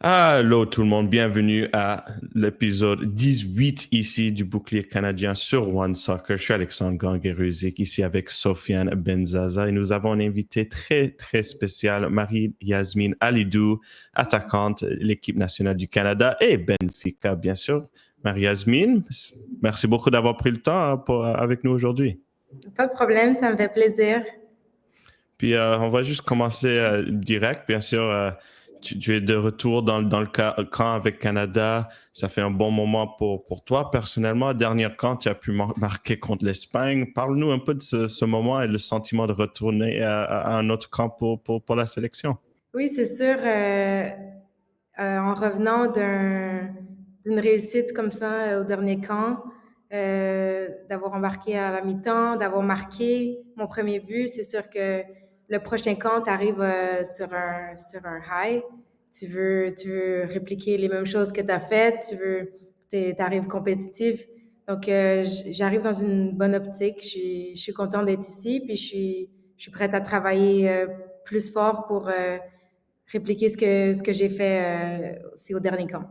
Allô tout le monde, bienvenue à l'épisode 18 ici du Bouclier canadien sur One Soccer. Je suis Alexandre Gangueruzik ici avec Sofiane Benzaza et nous avons un invité très très spécial, Marie-Yasmine Alidou, attaquante de l'équipe nationale du Canada et Benfica bien sûr. Marie-Yasmine, merci beaucoup d'avoir pris le temps avec nous aujourd'hui. Pas de problème, ça me fait plaisir. Puis on va juste commencer direct. Bien sûr, tu es de retour dans le camp avec Canada. Ça fait un bon moment pour toi personnellement. Dernier camp, tu as pu marquer contre l'Espagne. Parle-nous un peu de ce moment et le sentiment de retourner à un autre camp pour la sélection. Oui, c'est sûr, en revenant d'une réussite comme ça au dernier camp, d'avoir embarqué à la mi-temps, d'avoir marqué mon premier but, c'est sûr que le prochain camp, tu arrives sur un high. Tu veux répliquer les mêmes choses que tu as faites, t'arrives compétitif. Donc, j'arrive dans une bonne optique. Je suis contente d'être ici, puis je suis prête à travailler plus fort pour répliquer ce que j'ai fait aussi au dernier camp.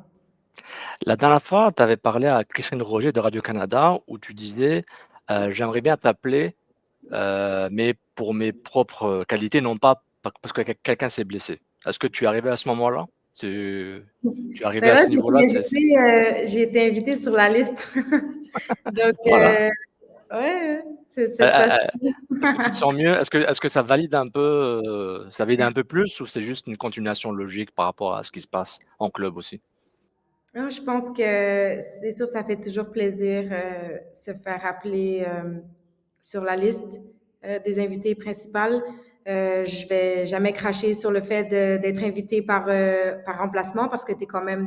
La dernière fois, tu avais parlé à Christine Roger de Radio-Canada où tu disais j'aimerais bien t'appeler, mais pour mes propres qualités, non pas parce que quelqu'un s'est blessé. Est-ce que tu es arrivé à ce moment-là? Tu es arrivé Ben à là, ce niveau-là? j'ai été invitée sur la liste. Donc, Voilà. ouais, Euh, cette euh, fois-ci. euh, Est-ce que tu te sens mieux? Est-ce que ça valide un peu plus ou c'est juste une continuation logique par rapport à ce qui se passe en club aussi? Non, je pense que c'est sûr, ça fait toujours plaisir se faire appeler sur la liste des invités principales. Je vais jamais cracher sur le fait d'être invité par remplacement parce que tu es quand même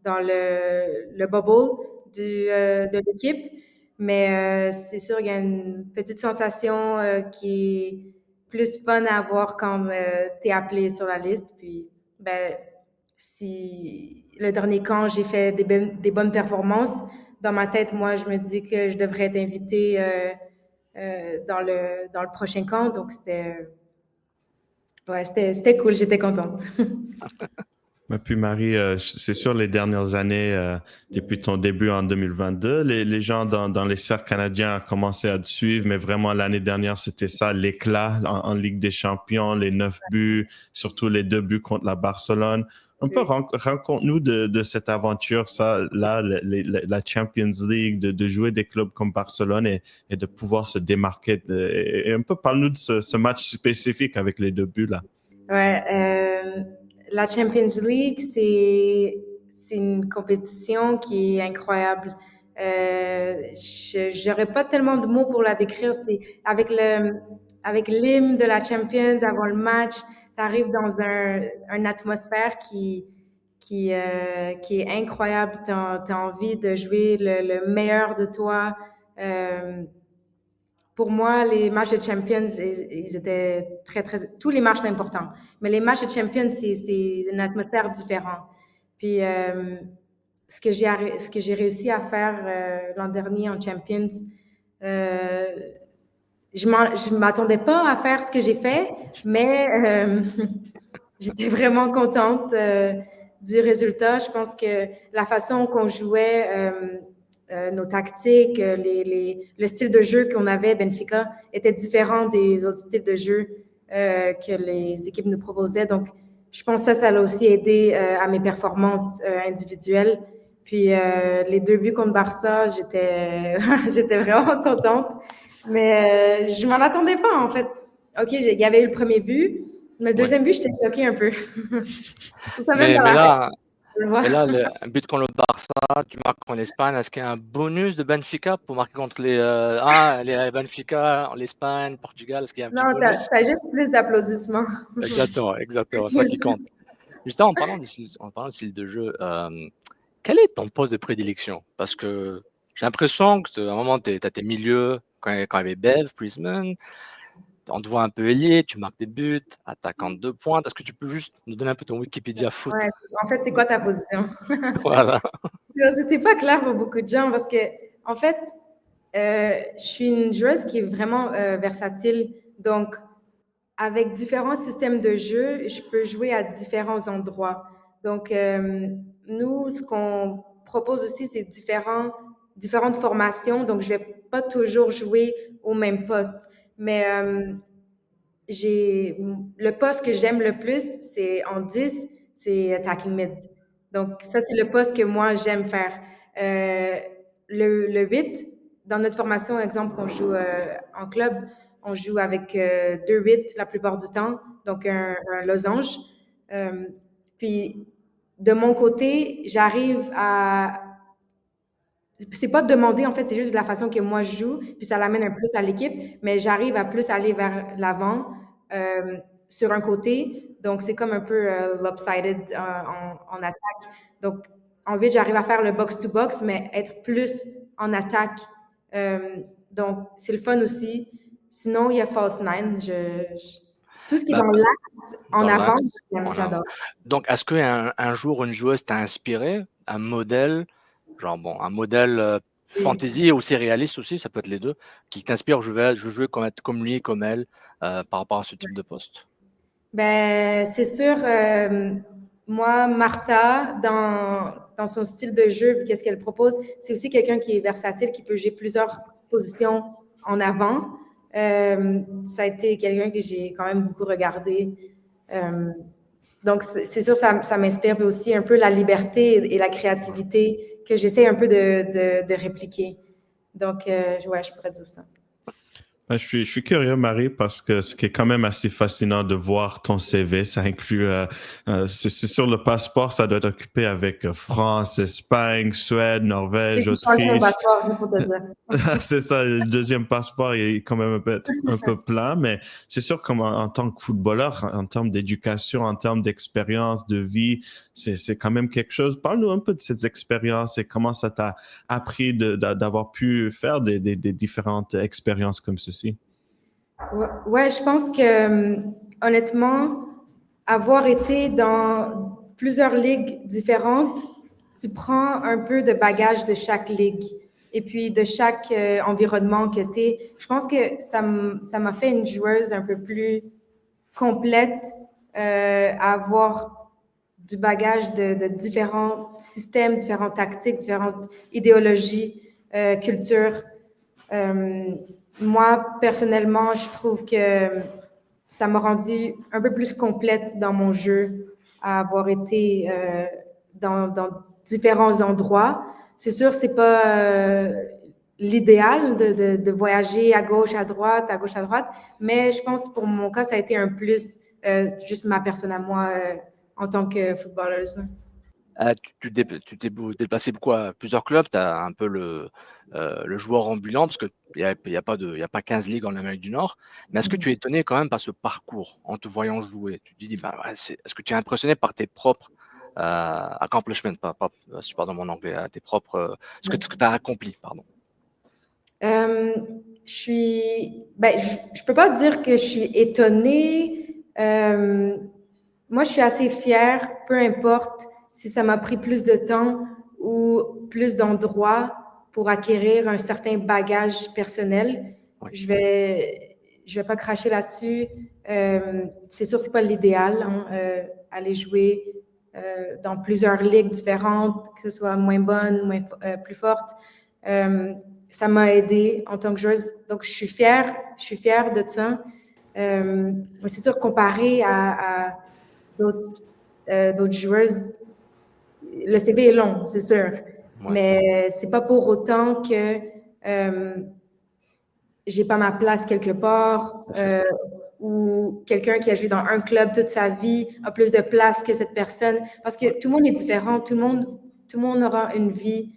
dans le bubble de l'équipe. Mais c'est sûr, il y a une petite sensation qui est plus fun à avoir quand tu es appelé sur la liste. Puis, ben, si le dernier camp, j'ai fait des bonnes performances, dans ma tête, moi, je me dis que je devrais être invitée dans le prochain camp. Donc, c'était cool, j'étais contente. Et puis Marie, c'est sûr, les dernières années, depuis ton début en 2022, les gens dans les cercles canadiens ont commencé à te suivre, mais vraiment l'année dernière, c'était ça, l'éclat en Ligue des Champions, les 9 buts, surtout les 2 buts contre la Barcelone. Un peu raconte-nous de cette aventure, ça, là, la Champions League, de jouer des clubs comme Barcelone et de pouvoir se démarquer. Et un peu parle-nous de ce match spécifique avec les 2 buts là. Ouais, la Champions League, c'est une compétition qui est incroyable. J'aurais pas tellement de mots pour la décrire. C'est avec l'hymne de la Champions avant le match, tu arrives dans une atmosphère qui est incroyable. Tu as envie de jouer le meilleur de toi. Euh, pour moi, les matchs de Champions, ils étaient très, très... Tous les matchs sont importants, mais les matchs de Champions, c'est une atmosphère différente. Puis, ce que j'ai réussi à faire l'an dernier en Champions, euh, je m'attendais pas à faire ce que j'ai fait, mais j'étais vraiment contente du résultat. Je pense que la façon qu'on jouait, nos tactiques, le style de jeu qu'on avait, Benfica, était différent des autres styles de jeu que les équipes nous proposaient. Donc, je pense que ça l'a aussi aidé à mes performances individuelles. Puis, les 2 buts contre Barça, j'étais vraiment contente. Mais je m'en attendais pas, en fait. OK, il y avait eu le premier but. Mais le Oui. deuxième but, j'étais choquée un peu. Ça même Mais, dans mais la tête, là, je le vois. Mais là, un but contre le Barça, tu marques en Espagne. Est-ce qu'il y a un bonus de Benfica pour marquer contre les Benfica, l'Espagne, Portugal? Est-ce qu'il y a un petit Non, bonus? t'as juste plus d'applaudissements. Exactement, exactement, c'est ça qui compte. Justement, en parlant de style de jeu, quel est ton poste de prédilection? Parce que j'ai l'impression que à un moment, tu as tes milieux, quand il y avait Bev, Priestman, on te voit un peu ailier, tu marques des buts, attaquant de 2 pointes. Est-ce que tu peux juste nous donner un peu ton Wikipédia foot? Ouais, en fait, c'est quoi ta position? Voilà. C'est pas clair pour beaucoup de gens parce que, en fait, je suis une joueuse qui est vraiment versatile. Donc, avec différents systèmes de jeu, je peux jouer à différents endroits. Donc, nous, ce qu'on propose aussi, c'est différentes formations. Donc, je vais pas toujours jouer au même poste. Mais le poste que j'aime le plus, c'est en 10, c'est attacking mid. Donc, ça, c'est le poste que moi, j'aime faire. Euh, le 8, dans notre formation, exemple, qu'on joue en club, on joue avec 2-8 la plupart du temps, donc un losange. Puis, de mon côté, j'arrive à... C'est pas demander, en fait, c'est juste la façon que moi je joue, puis ça l'amène un peu plus à l'équipe, mais j'arrive à plus aller vers l'avant euh, sur un côté. Donc, c'est comme un peu lopsided en attaque. Donc, en 8, j'arrive à faire le box-to-box, mais être plus en attaque. Euh, donc, c'est le fun aussi. Sinon, il y a False Nine. Tout ce qui est Bah, dans l'axe, en dans avant, l'axe, en avant. j'adore. Donc, est-ce qu'un jour, une joueuse t'a inspiré, un modèle, genre bon, un modèle fantasy ou réaliste aussi, ça peut être les deux, qui t'inspire, je veux jouer comme lui, comme elle, par rapport à ce type de poste? Ben, c'est sûr, moi, Martha, dans son style de jeu, puis qu'est-ce qu'elle propose, c'est aussi quelqu'un qui est versatile, qui peut jouer plusieurs positions en avant. Ça a été quelqu'un que j'ai quand même beaucoup regardé. Donc, c'est sûr, ça m'inspire, puis aussi un peu la liberté et la créativité que j'essaie un peu de répliquer. Donc, ouais, je pourrais dire ça. Ben, je suis curieux, Marie, parce que ce qui est quand même assez fascinant de voir ton CV, ça inclut, c'est sur le passeport, ça doit être occupé avec France, Espagne, Suède, J'ai Norvège, dû changer mon Autriche. passeport, juste pour te dire. C'est ça, le deuxième passeport il est quand même un peu plein, mais c'est sûr en tant que footballeur, en termes d'éducation, en termes d'expérience, de vie, c'est quand même quelque chose. Parle-nous un peu de cette expérience et comment ça t'a appris d'avoir pu faire des différentes expériences comme ceci. Ouais, je pense que honnêtement, avoir été dans plusieurs ligues différentes, tu prends un peu de bagage de chaque ligue et puis de chaque environnement que tu es. Je pense que ça m'a fait une joueuse un peu plus complète à avoir du bagage de différents systèmes, différentes tactiques, différentes idéologies, cultures. Euh, Moi, personnellement, je trouve que ça m'a rendue un peu plus complète dans mon jeu, à avoir été dans différents endroits. C'est sûr, c'est pas l'idéal de voyager à gauche, à droite, mais je pense pour mon cas, ça a été un plus, juste ma personne à moi en tant que footballeuse. Tu t'es déplacé beaucoup à plusieurs clubs, tu as un peu le joueur ambulant, parce qu'il y a pas 15 ligues en Amérique du Nord. Mais est-ce que tu es étonné quand même par ce parcours en te voyant jouer? Tu te dis, bah, ouais, est-ce que tu es impressionné par tes propres accomplishments, pardon mon anglais, tes propres, ce que tu as accompli, pardon. Euh, je peux pas dire que je suis étonnée. Moi, je suis assez fière, peu importe si ça m'a pris plus de temps ou plus d'endroits pour acquérir un certain bagage personnel. Oui. Je vais pas cracher là-dessus. C'est sûr, c'est pas l'idéal, hein, aller jouer dans plusieurs ligues différentes, que ce soit moins bonne, plus forte. Ça m'a aidée en tant que joueuse. Donc, je suis fière de ça. C'est sûr, comparé à d'autres joueuses, le CV est long, c'est sûr. Ouais. Mais c'est pas pour autant que j'ai pas ma place quelque part ou quelqu'un qui a joué dans un club toute sa vie a plus de place que cette personne. Parce que tout le monde est différent, tout le monde aura une vie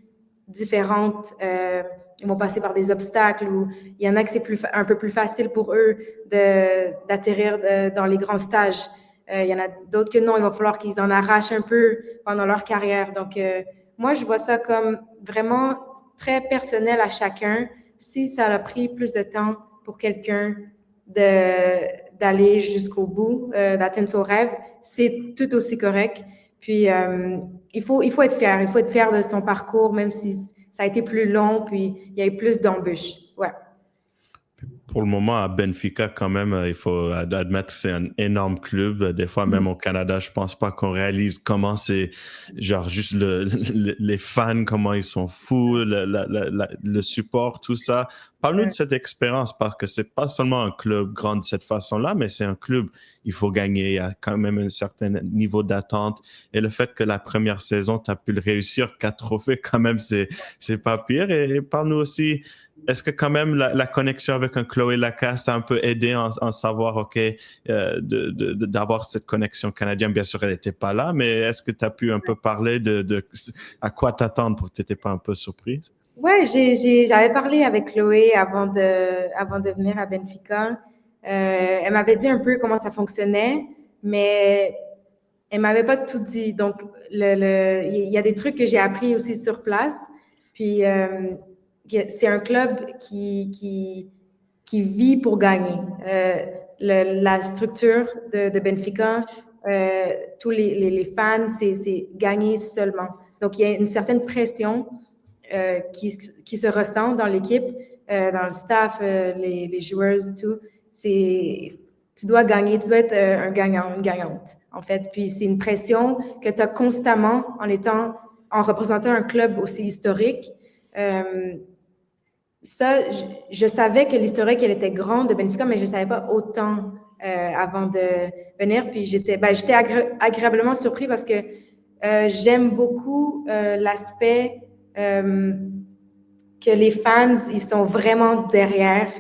différente. Ils vont passer par des obstacles ou il y en a que c'est un peu plus facile pour eux d'atterrir dans les grands stages. Il y en a d'autres que non, il va falloir qu'ils en arrachent un peu pendant leur carrière. Donc, moi, je vois ça comme vraiment très personnel à chacun. Si ça a pris plus de temps pour quelqu'un d'aller jusqu'au bout, d'atteindre son rêve, c'est tout aussi correct. Puis, il faut être fier. Il faut être fier de son parcours, même si ça a été plus long, puis il y a eu plus d'embûches. Ouais. Pour le moment, à Benfica, quand même, il faut admettre que c'est un énorme club. Des fois, même au Canada, je pense pas qu'on réalise comment c'est, genre, juste les fans, comment ils sont fous, le support, tout ça. Parle-nous de Ouais. cette expérience, parce que c'est pas seulement un club grand de cette façon-là, mais c'est un club, il faut gagner, il y a quand même un certain niveau d'attente. Et le fait que la première saison, tu as pu le réussir, 4 trophées, quand même, c'est pas pire. Et parle-nous aussi, est-ce que quand même la connexion avec un Chloé Lacasse a un peu aidé en savoir, OK, d'avoir cette connexion canadienne? Bien sûr, elle n'était pas là, mais est-ce que tu as pu un peu parler de à quoi t'attendre pour que tu n'étais pas un peu surprise? Ouais, j'avais parlé avec Chloé avant de venir à Benfica. Elle m'avait dit un peu comment ça fonctionnait, mais elle m'avait pas tout dit. Donc, il y a des trucs que j'ai appris aussi sur place. Puis, c'est un club qui vit pour gagner. La structure de Benfica, tous les fans, c'est gagner seulement. Donc, il y a une certaine pression qui se ressent dans l'équipe, dans le staff, les joueurs et tout. Tu dois gagner, tu dois être un gagnant, une gagnante, en fait. Puis c'est une pression que tu as constamment en représentant un club aussi historique. Euh, Ça, je savais que l'historique, elle était grande de Benfica, mais je ne savais pas autant avant de venir. Puis j'étais agréablement surpris parce que j'aime beaucoup l'aspect euh, que les fans, ils sont vraiment derrière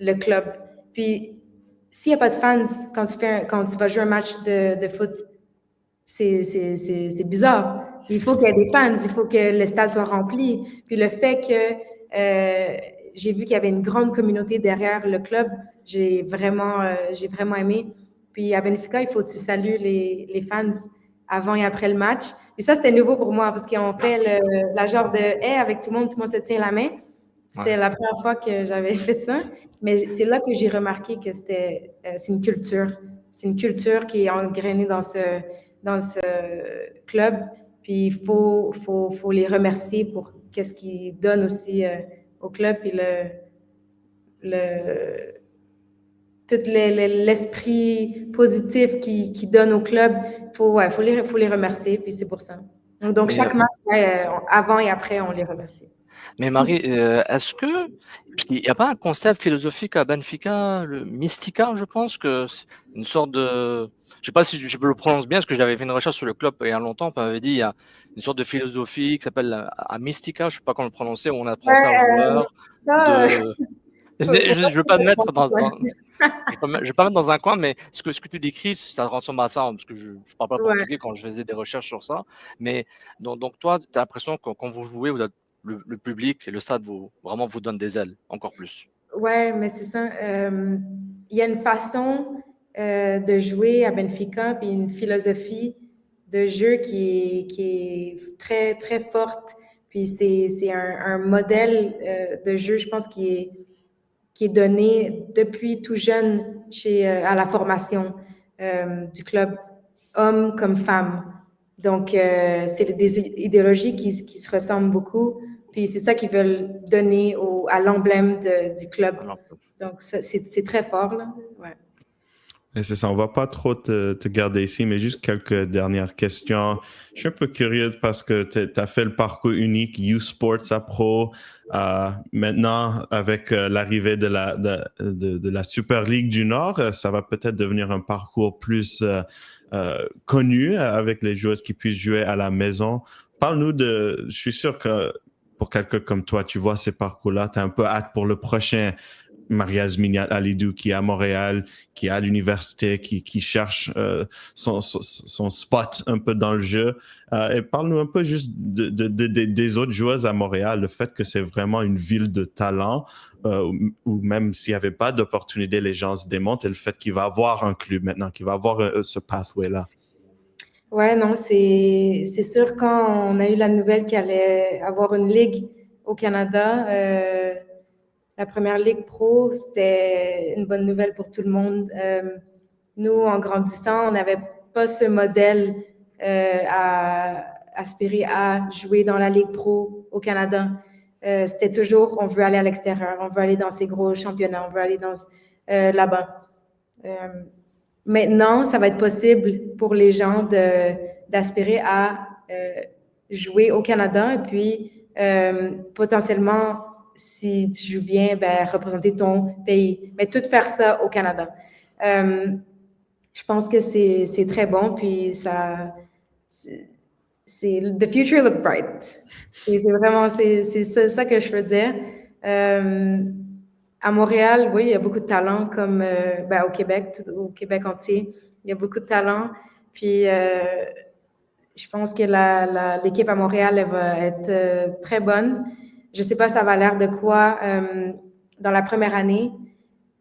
le club. Puis s'il n'y a pas de fans quand tu vas jouer un match de foot, c'est bizarre. Il faut qu'il y ait des fans, il faut que le stade soit rempli. Puis le fait que j'ai vu qu'il y avait une grande communauté derrière le club, j'ai vraiment aimé. Puis à Benfica, il faut que tu salues les fans avant et après le match. Et ça, c'était nouveau pour moi parce qu'on fait la genre de hey avec tout le monde se tient la main. C'était Ouais. la première fois que j'avais fait ça. Mais c'est là que j'ai remarqué que c'est une culture. C'est une culture qui est engrainée dans ce club. Puis faut les remercier pour qu'est-ce qu'ils donnent aussi au club. Puis le, tout l'esprit positif qu'ils donnent au club, faut les remercier. Puis c'est pour ça. Donc Mais, chaque match, ouais, avant et après, on les remercie. mais Marie, est-ce que il n'y a pas un concept philosophique à Benfica, le Mystica, je pense que c'est une sorte de, je sais pas si je le prononce bien, parce que j'avais fait une recherche sur le club il y a longtemps, on m'avait dit il y a une sorte de philosophie qui s'appelle à Mystica, je sais pas comment le prononcer, où on apprend ça aux Ouais, joueurs ça, de, faut, faut pas je veux pas me mettre trop. je vais pas me mettre dans un coin, mais ce que tu décris, ça ressemble à ça, hein, parce que je parle pas Ouais. portugais quand je faisais des recherches sur ça. Mais donc toi, tu as l'impression que quand vous jouez, vous êtes, le public et le stade vraiment vous donne des ailes, encore plus. Ouais, mais c'est ça. Il y a une façon de jouer à Benfica, puis une philosophie de jeu qui est très, très forte. Puis c'est un modèle de jeu, je pense, qui est donné depuis tout jeune à la formation du club, hommes comme femmes. Donc, c'est des idéologies qui se ressemblent beaucoup. Puis c'est ça qu'ils veulent donner à l'emblème du club. Alors, Donc, c'est très fort, là. Ouais. Et c'est ça, on va pas trop te garder ici, mais juste quelques dernières questions. Je suis un peu curieux parce que tu as fait le parcours unique U-Sports à Pro. Maintenant, avec l'arrivée de la Super League du Nord, ça va peut-être devenir un parcours plus connu avec les joueuses qui puissent jouer à la maison. Parle-nous je suis sûr que pour quelqu'un comme toi, tu vois ces parcours-là, tu as un peu hâte pour le prochain Marie-Yasmine Alidou qui est à Montréal, qui est à l'université, qui cherche son spot un peu dans le jeu. Et parle-nous un peu juste des autres joueuses à Montréal, le fait que c'est vraiment une ville de talent, où même s'il n'y avait pas d'opportunité, les gens se démontent, et le fait qu'il va avoir un club maintenant, qu'il va avoir ce pathway-là. Ouais, non, c'est sûr, quand on a eu la nouvelle qu'il allait avoir une ligue au Canada, la première ligue pro, c'était une bonne nouvelle pour tout le monde. Nous, en grandissant, on n'avait pas ce modèle à aspirer à jouer dans la ligue pro au Canada. c'était toujours, on veut aller à l'extérieur, on veut aller dans ces gros championnats, on veut aller là-bas. Maintenant, ça va être possible pour les gens d'aspirer à jouer au Canada et puis potentiellement, si tu joues bien, ben, représenter ton pays. Mais tout faire ça au Canada. Je pense que c'est très bon, puis the future look bright. Et c'est vraiment, c'est ça que je veux dire. À Montréal, oui, il y a beaucoup de talent, comme ben, au Québec, au Québec entier. Il y a beaucoup de talent. Puis, je pense que l'équipe à Montréal, elle va être très bonne. Je ne sais pas ça va l'air de quoi dans la première année,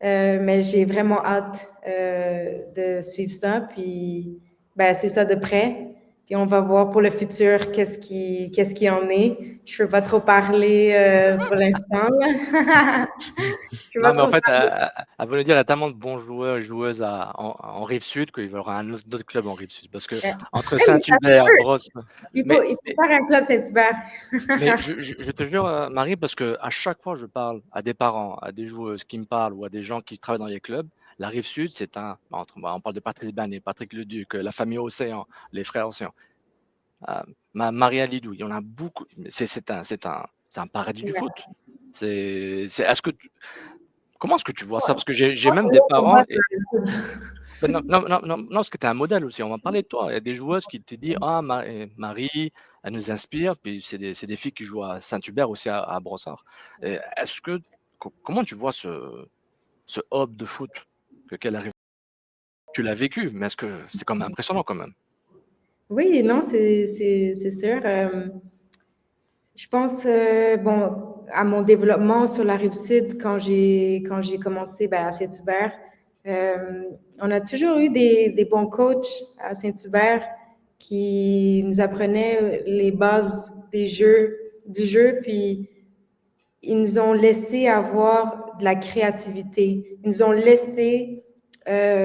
mais j'ai vraiment hâte de suivre ça, puis ben, suivre ça de près. Puis on va voir pour le futur qu'est-ce qui en est. Je ne peux pas trop parler pour l'instant. Non, mais en fait, à vrai dire, il y a tellement de bons joueurs et joueuses en Rive-Sud qu'il y aura un autre club en Rive-Sud. Parce que entre Saint-Hubert, Brosse... Il faut faire un club Saint-Hubert. Mais je te jure, Marie, parce qu'à chaque fois je parle à des parents, à des joueuses qui me parlent ou à des gens qui travaillent dans les clubs, la Rive-Sud, on parle de Patrice Banet, Patrick Leduc, la famille Océan, les frères Océan. Maria Lidou, il y en a beaucoup. C'est un paradis du foot. Comment est-ce que tu vois ça? Parce que j'ai même des parents. Non, parce que tu es un modèle aussi. On va parler de toi. Il y a des joueuses qui te disent Marie, elle nous inspire. Puis c'est des filles qui jouent à Saint-Hubert aussi, à Brossard. Comment tu vois ce hub de foot qu'elle arrive? Tu l'as vécu, mais est-ce que c'est quand même impressionnant quand même? Oui, non, c'est sûr. Je pense, bon, à mon développement sur la Rive-Sud, quand j'ai commencé à Saint-Hubert, on a toujours eu des bons coachs à Saint-Hubert qui nous apprenaient les bases du jeu, puis ils nous ont laissé avoir de la créativité. Ils nous ont laissé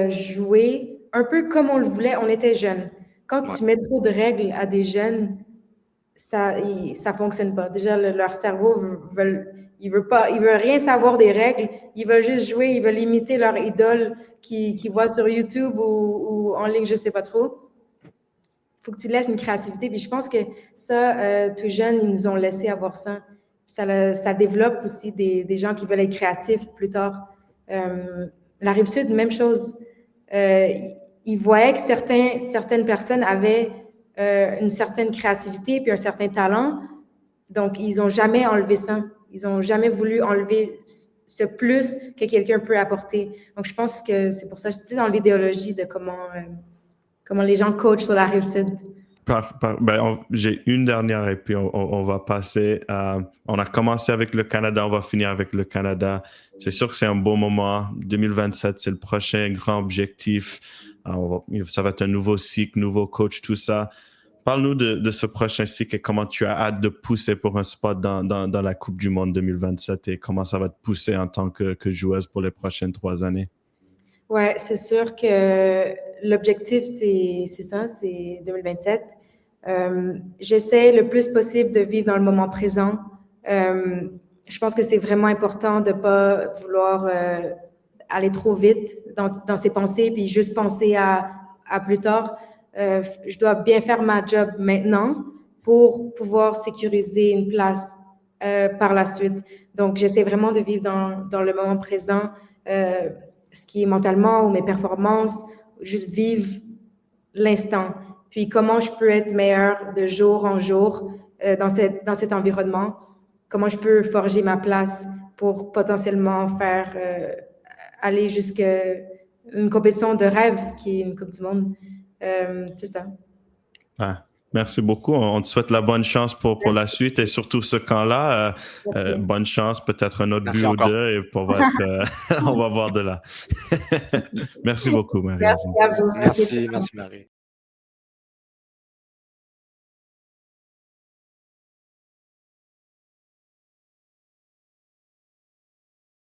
jouer un peu comme on le voulait, on était jeunes. Quand tu mets trop de règles à des jeunes, ça fonctionne pas. Déjà, leur cerveau il veut rien savoir des règles. Ils veulent juste jouer, ils veulent imiter leur idole qu'ils voient sur YouTube ou en ligne, je sais pas trop. Faut que tu laisses une créativité. Puis je pense que ça, tout jeune, ils nous ont laissé avoir ça. Ça développe aussi des gens qui veulent être créatifs plus tard. La Rive-Sud, même chose. Ils voyaient que certaines personnes avaient une certaine créativité puis un certain talent. Donc, ils n'ont jamais enlevé ça. Ils n'ont jamais voulu enlever ce plus que quelqu'un peut apporter. Donc, je pense que c'est pour ça que j'étais dans l'idéologie de comment les gens coachent sur la Rive-Sud. J'ai une dernière et puis on va passer. On a commencé avec le Canada, on va finir avec le Canada. C'est sûr que c'est un beau moment. 2027, c'est le prochain grand objectif. Ça va être un nouveau cycle, nouveau coach, tout ça. Parle-nous de ce prochain cycle et comment tu as hâte de pousser pour un spot dans la Coupe du Monde 2027 et comment ça va te pousser en tant que joueuse pour les prochaines 3 années. Oui, c'est sûr que l'objectif, c'est ça, c'est 2027. J'essaie le plus possible de vivre dans le moment présent. Je pense que c'est vraiment important de ne pas vouloir aller trop vite dans ses pensées puis juste penser à plus tard. Je dois bien faire ma job maintenant pour pouvoir sécuriser une place par la suite. Donc, j'essaie vraiment de vivre dans le moment présent, ce qui est mentalement ou mes performances, juste vivre l'instant. Puis, comment je peux être meilleure de jour en jour dans cet environnement? Comment je peux forger ma place pour potentiellement faire aller jusqu'à une compétition de rêve qui est une Coupe du Monde. C'est ça. Merci beaucoup. On te souhaite la bonne chance pour la suite et surtout ce camp-là. Bonne chance, peut-être un autre but ou deux et on va voir de là. Merci beaucoup, Marie. Merci à vous. Merci Marie.